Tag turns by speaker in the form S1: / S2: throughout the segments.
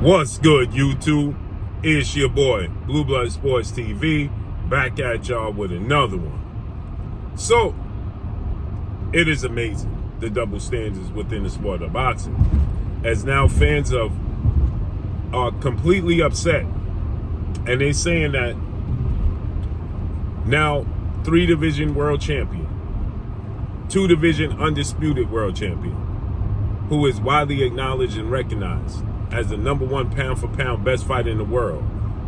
S1: What's good, YouTube? It's your boy, Blue Blood Sports TV, back at y'all with another one. So, it is amazing, the double standards within the sport of boxing, as now fans are completely upset, and they're saying that now 3-division world champion, 2-division undisputed world champion, who is widely acknowledged and recognized as the #1 pound-for-pound best fighter in the world,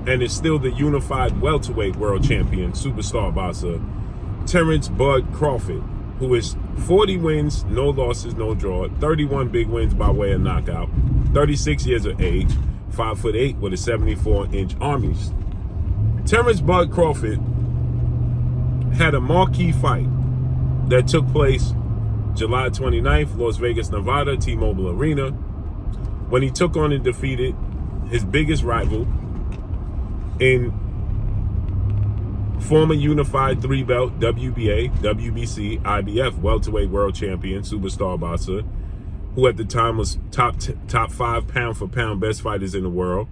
S1: and is still the unified welterweight world champion, superstar boxer, Terence "Bud" Crawford, who is 40 wins, no losses, no draw, 31 big wins by way of knockout, 36 years of age, 5'8" with a 74-inch arm reach. Terence "Bud" Crawford had a marquee fight that took place July 29th, Las Vegas, Nevada, T-Mobile Arena, when he took on and defeated his biggest rival in former unified 3-belt WBA, WBC, IBF welterweight world champion, superstar boxer, who at the time was top 5 pound-for-pound best fighters in the world,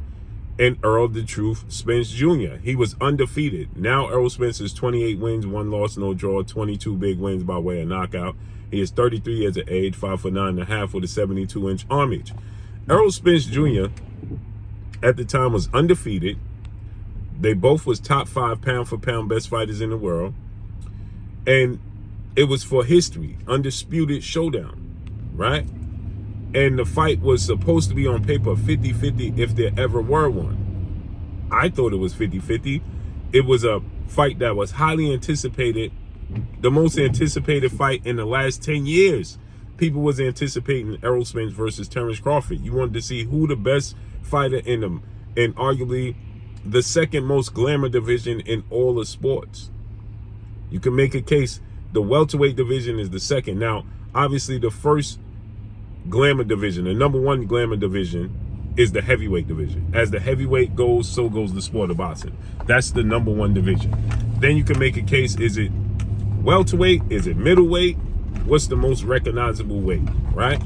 S1: and Errol "The Truth" Spence Jr. He was undefeated. Now Errol Spence is 28 wins, 1 loss, no draw, 22 big wins by way of knockout. He is 33 years of age, 5'9.5" with a 72-inch arm reach. Errol Spence Jr. at the time was undefeated. They both was top 5 pound-for-pound best fighters in the world. And it was for history, undisputed showdown, right? And the fight was supposed to be on paper 50-50 if there ever were one. I thought it was 50-50. It was a fight that was highly anticipated, the most anticipated fight in the last 10 years. People was anticipating Errol Spence versus Terence Crawford. You wanted to see who the best fighter in them, and arguably the second most glamour division in all of sports. You can make a case the welterweight division is the second. Now, obviously the first glamour division, the #1 glamour division, is the heavyweight division. As the heavyweight goes, so goes the sport of boxing. That's the #1 division. Then you can make a case, is it welterweight? Is it middleweight? What's the most recognizable weight, right?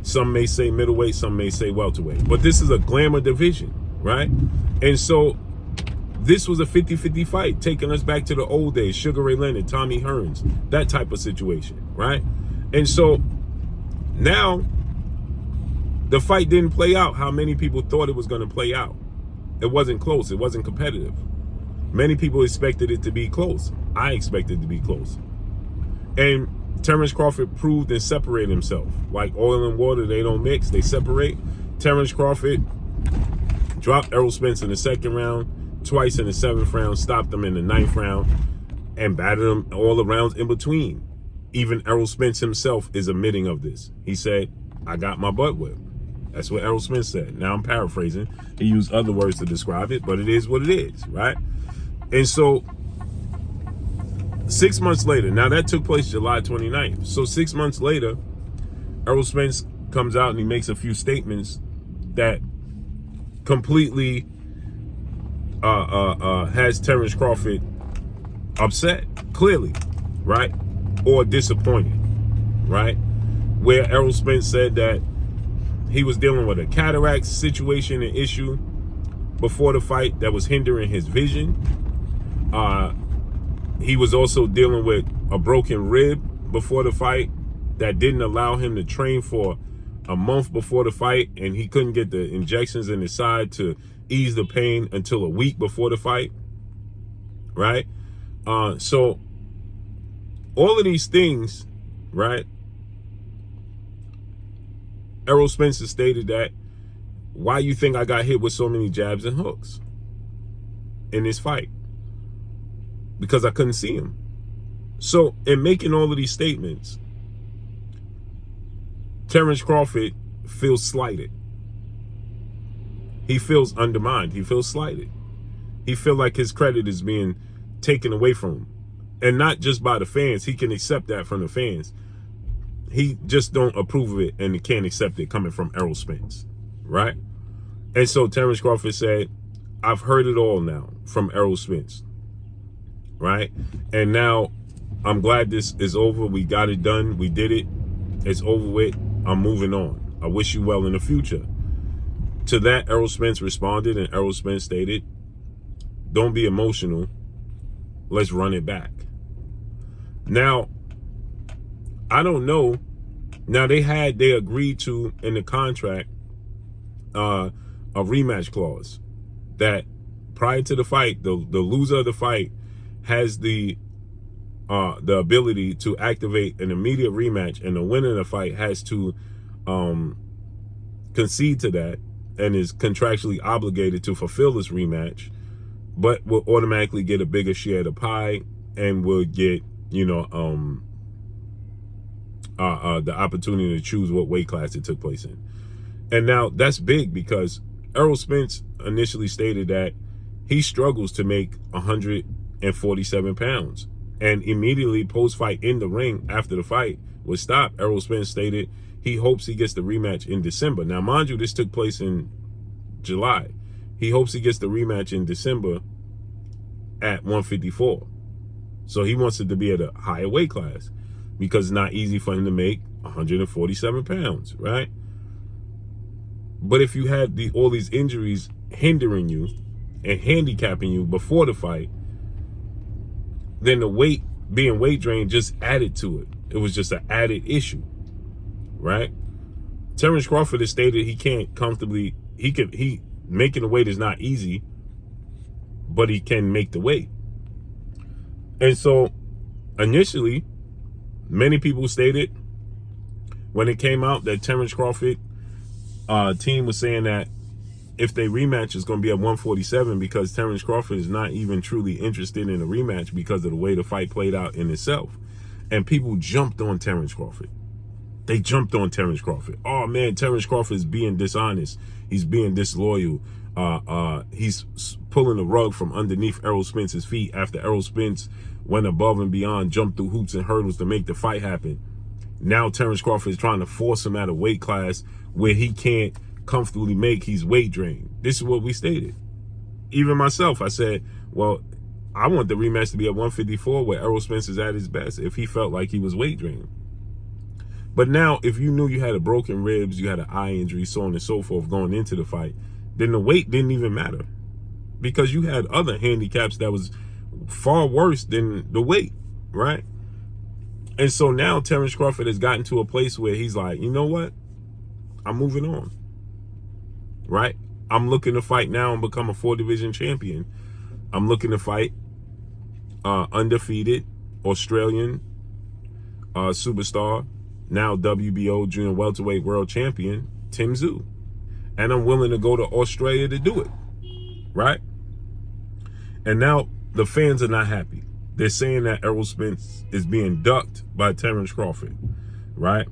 S1: Some may say middleweight, some may say welterweight. But this is a glamour division, right? And so this was a 50-50 fight, taking us back to the old days, Sugar Ray Leonard, Tommy Hearns, that type of situation, right? And so now the fight didn't play out how many people thought it was going to play out. It wasn't close. It wasn't competitive. Many people expected it to be close. I expected it to be close. And Terence Crawford proved and separated himself. Like oil and water, they don't mix, they separate. Terence Crawford dropped Errol Spence in the 2nd round, twice in the 7th round, stopped him in the 9th round, and battered him all the rounds in between. Even Errol Spence himself is admitting of this. He said, "I got my butt whipped." That's what Errol Spence said. Now I'm paraphrasing. He used other words to describe it, but it is what it is, right? And so 6 months later, now that took place July 29th. So 6 months later, Errol Spence comes out and he makes a few statements that completely has Terence Crawford upset, clearly, right? Or disappointed, right? Where Errol Spence said that he was dealing with a cataract situation and issue before the fight that was hindering his vision. He was also dealing with a broken rib before the fight that didn't allow him to train for a month before the fight, and he couldn't get the injections in his side to ease the pain until a week before the fight, right? So all of these things, right? Errol Spence stated that, why you think I got hit with so many jabs and hooks in this fight? Because I couldn't see him. So in making all of these statements, Terence Crawford feels slighted. He feels undermined. He feels slighted. He feels like his credit is being taken away from him. And not just by the fans. He can accept that from the fans. He just don't approve of it and can't accept it coming from Errol Spence, right? And so Terence Crawford said, "I've heard it all now from Errol Spence, right? And now I'm glad this is over. We got it done. We did it. It's over with. I'm moving on. I wish you well in the future." To that, Errol Spence responded, and Errol Spence stated, "Don't be emotional. Let's run it back." Now, I don't know. Now, they agreed to, in the contract, a rematch clause that prior to the fight, the loser of the fight has the ability to activate an immediate rematch, and the winner of the fight has to concede to that and is contractually obligated to fulfill this rematch, but will automatically get a bigger share of the pie and will get, the opportunity to choose what weight class it took place in. And now that's big because Errol Spence initially stated that he struggles to make 147 pounds. And immediately post-fight in the ring after the fight was stopped, Errol Spence stated he hopes he gets the rematch in December. Now, mind you, this took place in July. He hopes he gets the rematch in December at 154. So he wants it to be at a higher weight class because it's not easy for him to make 147 pounds, right? But if you had all these injuries hindering you and handicapping you before the fight, then the being weight drained just added to it. It was just an added issue, right? Terence Crawford has stated he can't comfortably, making the weight is not easy, but he can make the weight. And so initially, many people stated when it came out that Terence Crawford team was saying that if they rematch, it's going to be at 147 because Terence Crawford is not even truly interested in a rematch because of the way the fight played out in itself. And people jumped on Terence Crawford. They jumped on Terence Crawford. Oh, man, Terence Crawford is being dishonest. He's being disloyal. He's pulling the rug from underneath Errol Spence's feet after Errol Spence went above and beyond, jumped through hoops and hurdles to make the fight happen. Now Terence Crawford is trying to force him at a weight class where he can't comfortably make his weight drain. This is what we stated. Even myself, I said, well, I want the rematch to be at 154 where Errol Spence is at his best if he felt like he was weight drained. But now, if you knew you had a broken ribs, you had an eye injury, so on and so forth going into the fight, then the weight didn't even matter because you had other handicaps that was far worse than the weight, right? And so now Terence Crawford has gotten to a place where he's like, you know what? I'm moving on, right? I'm looking to fight now and become a 4-division champion. I'm looking to fight undefeated Australian superstar, now WBO junior welterweight world champion, Tszyu. And I'm willing to go to Australia to do it, right? And now the fans are not happy. They're saying that Errol Spence is being ducked by Terence Crawford, right?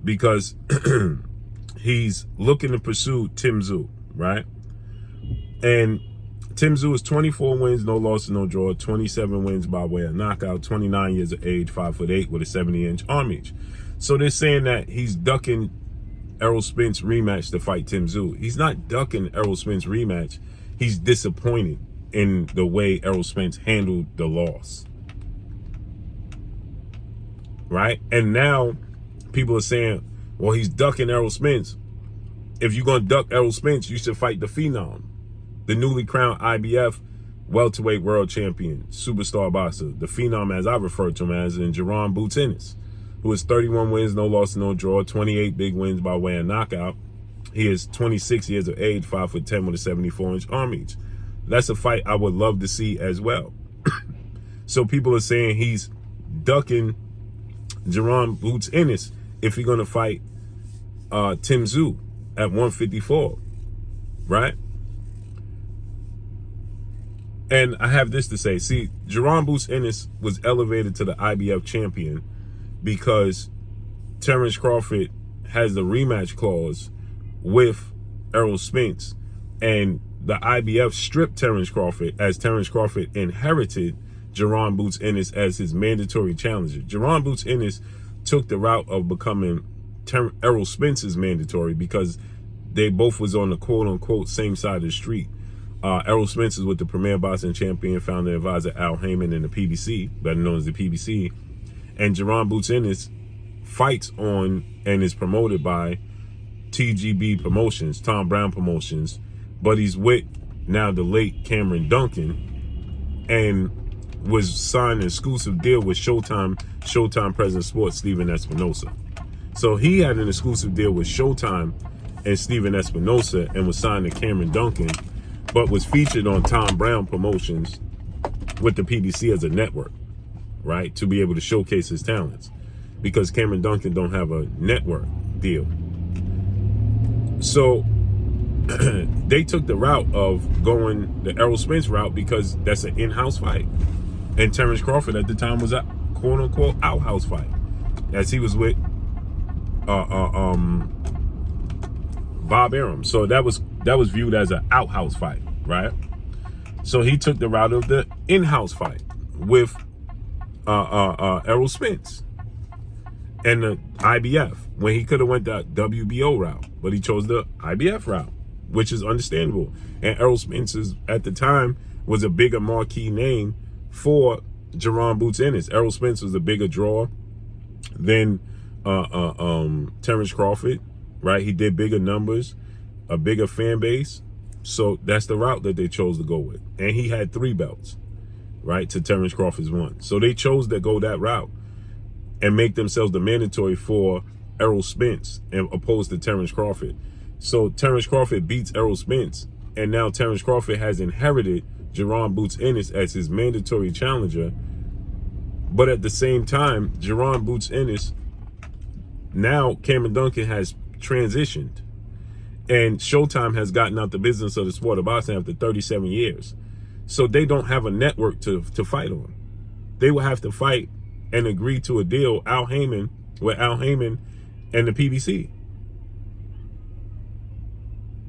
S1: Because he's looking to pursue Tszyu, right? And Tszyu is 24 wins, no losses, no draw, 27 wins by way of knockout, 29 years of age, 5'8" with a 70-inch arm reach. So they're saying that he's ducking Errol Spence rematch to fight Tszyu. He's not ducking Errol Spence rematch. He's disappointed in the way Errol Spence handled the loss, right? And now people are saying, well, he's ducking Errol Spence. If you're going to duck Errol Spence, you should fight the Phenom, the newly crowned IBF welterweight world champion, superstar boxer, the Phenom, as I refer to him as, in Jaron Boots Ennis, who has 31 wins, no loss, no draw, 28 big wins by way of knockout. He is 26 years of age, 5'10" with a 74-inch arm reach. That's a fight I would love to see as well. So people are saying he's ducking Jaron Boots Ennis if he's going to fight Tszyu at 154, right? And I have this to say. See, Jaron Boots Ennis was elevated to the IBF champion because Terence Crawford has the rematch clause with Errol Spence, and the IBF stripped Terence Crawford as Terence Crawford inherited Jaron Boots Ennis as his mandatory challenger. Jaron Boots Ennis took the route of becoming Errol Spence's mandatory because they both was on the quote-unquote same side of the street. Errol Spence is with the Premier Boxing Champion, founder and advisor Al Heyman in the PBC, better known as the PBC. And Jaron Boots Ennis fights on and is promoted by TGB Promotions, Tom Brown Promotions, but he's with now the late Cameron Duncan, and was signed an exclusive deal with Showtime President Sports, Steven Espinosa. So he had an exclusive deal with Showtime and Steven Espinosa and was signed to Cameron Duncan, but was featured on Tom Brown Promotions with the PBC as a network, right? To be able to showcase his talents, because Cameron Duncan don't have a network deal. So they took the route of going the Errol Spence route because that's an in-house fight. And Terence Crawford at the time was a quote-unquote out-house fight, as he was with Bob Arum. So that was viewed as an outhouse fight, right? So he took the route of the in-house fight with Errol Spence and the IBF, when he could have went that WBO route, but he chose the IBF route, which is understandable. And Errol Spence at the time was a bigger marquee name for Jaron Boots Ennis. Errol Spence was a bigger draw than Terence Crawford, right? He did bigger numbers, a bigger fan base. So that's the route that they chose to go with. And he had 3 belts, right, to Terence Crawford's 1. So they chose to go that route and make themselves the mandatory for Errol Spence and opposed to Terence Crawford. So Terence Crawford beats Errol Spence, and now Terence Crawford has inherited Jaron Boots Ennis as his mandatory challenger. But at the same time, Jaron Boots Ennis, now Cameron Duncan has transitioned, and Showtime has gotten out the business of the sport of boxing after 37 years. So they don't have a network to fight on. They will have to fight and agree to a deal, with Al Heyman and the PBC.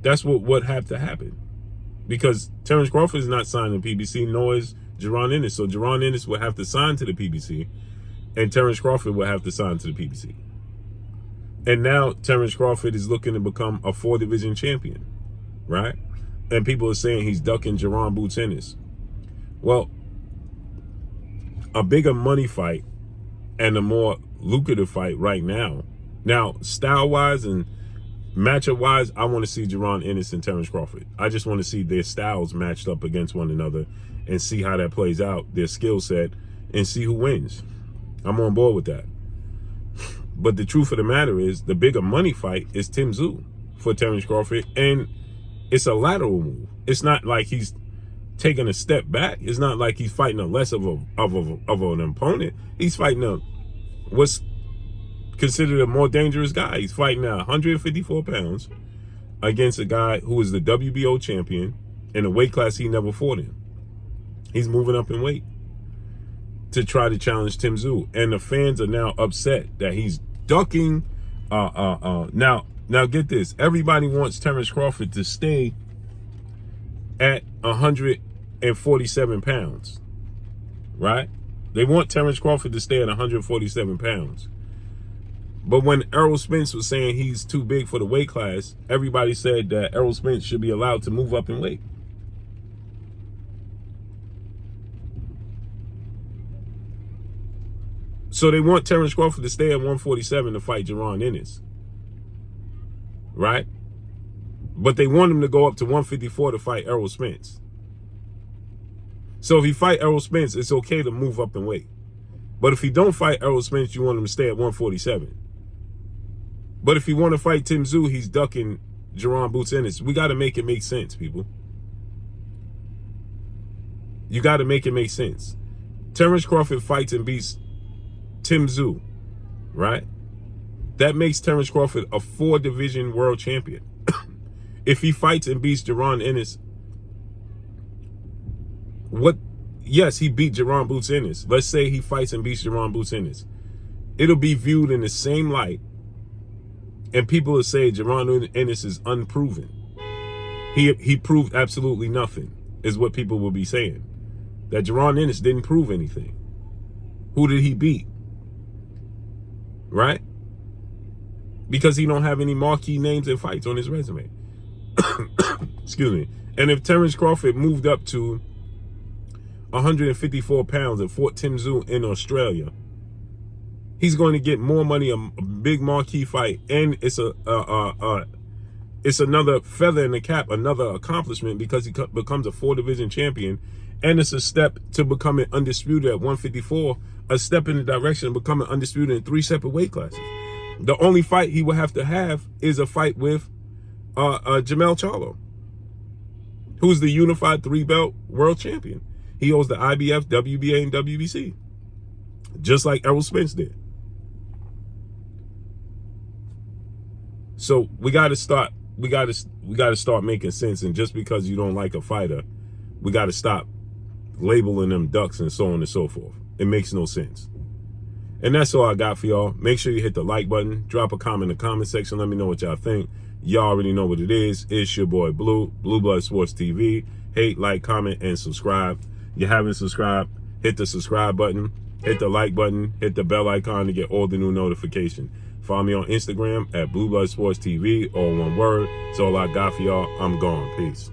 S1: That's what had to happen, because Terence Crawford is not signed to PBC, nor is Jaron Ennis. So Jaron Ennis will have to sign to the PBC, and Terence Crawford will have to sign to the PBC. And now Terence Crawford is looking to become a 4-division champion, right? And people are saying he's ducking Jaron Boots Ennis. Well, a bigger money fight and a more lucrative fight right now. Now, style-wise and matchup-wise, I want to see Jaron Ennis and Terence Crawford. I just want to see their styles matched up against one another and see how that plays out, their skill set, and see who wins. I'm on board with that. But the truth of the matter is, the bigger money fight is Tszyu for Terence Crawford, and it's a lateral move. It's not like he's taking a step back. It's not like he's fighting a less of an opponent. He's fighting what's considered a more dangerous guy. He's fighting at 154 pounds against a guy who is the WBO champion in a weight class he never fought in. He's moving up in weight to try to challenge Tszyu, and the fans are now upset that he's ducking. Now get this: everybody wants Terence Crawford to stay at 147 pounds, right? They want Terence Crawford to stay at 147 pounds. But when Errol Spence was saying he's too big for the weight class, everybody said that Errol Spence should be allowed to move up in weight. So they want Terence Crawford to stay at 147 to fight Jaron Ennis, right? But they want him to go up to 154 to fight Errol Spence. So if he fight Errol Spence, it's okay to move up in weight. But if he don't fight Errol Spence, you want him to stay at 147. But if he want to fight Tszyu, he's ducking Jaron Boots Ennis. We got to make it make sense, people. You got to make it make sense. Terence Crawford fights and beats Tszyu, right? That makes Terence Crawford a 4-division world champion. If he fights and beats Jaron Ennis, yes, he beat Jaron Boots Ennis. Let's say he fights and beats Jaron Boots Ennis. It'll be viewed in the same light, and people will say Jaron Ennis is unproven. He proved absolutely nothing, is what people will be saying. That Jaron Ennis didn't prove anything. Who did he beat? Right? Because he don't have any marquee names and fights on his resume. Excuse me. And if Terence Crawford moved up to 154 pounds and fought Tszyu in Australia, He's going to get more money, a big marquee fight, and it's it's another feather in the cap, another accomplishment, because he becomes a 4-division champion, and it's a step to becoming undisputed at 154, a step in the direction of becoming undisputed in 3 separate weight classes. The only fight he will have to have is a fight with Jamel Charlo, who's the unified 3-belt world champion. He holds the IBF, WBA, and WBC, just like Errol Spence did. So we got to start making sense. And just because you don't like a fighter, we got to stop labeling them ducks and so on and so forth. It makes no sense. And that's all I got for y'all. Make sure you hit the like button, drop a comment in the comment section. Let me know what y'all think. Y'all already know what it is. It's your boy Blue Blood Sports TV. Hate, like, comment, and subscribe. You haven't subscribed, hit the subscribe button, hit the like button, hit the bell icon to get all the new notifications. Follow me on Instagram at Blue Blood Sports TV, all one word. That's all I got for y'all. I'm gone. Peace.